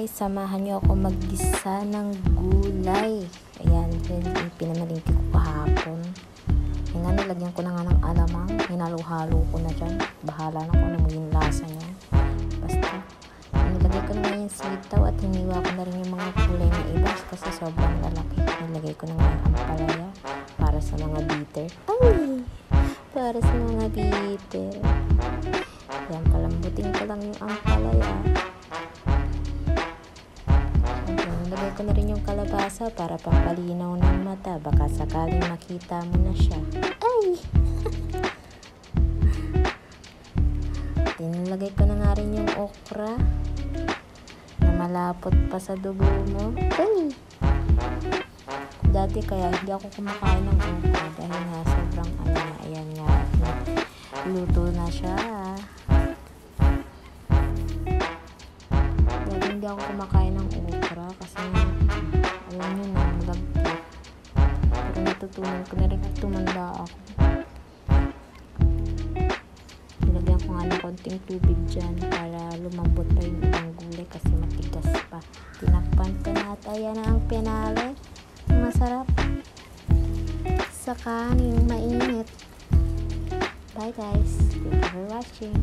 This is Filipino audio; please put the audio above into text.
guys, samahan nyo ako maggisa ng gulay. Ayan, pinamalingki ko kahapon. Ayan, nilagyan ko na nga ng alamang. Hinalo-halo ko na dyan. Bahala na kung ano maging lasa niya. Basta, nilagay ko na nga yung sitaw at hiniwa ko na rin yung mga gulay na iba kasi sobrang lalaki. Nilagay ko na nga yung ampalaya para sa mga bitter. Ay! Para sa mga bitter. Ayan, palambutin ko lang yung ampalaya. Nilagay ko na rin yung kalabasa para pampalinaw ng mata. Baka sakaling makita mo na siya. Ay! Nilagay ko na nga rin yung okra na malapot pa sa dugo mo. Ay! Dati kaya hindi ako kumakain ng okra dahil nga sobrang ayan nga. Luto na siya. Dati hindi ako kumakain ng okra kasi alam nyo na, malagkit. Pero natutunan ko na rin at tumanda ako. Nilagyan ko nga ng konting tubig dyan para lumambot pa yung ibang gulay kasi matigas pa. Tinakpan ko na at ayan na ang penale. Masarap sa kaning mainit. Bye guys. Thank you for watching.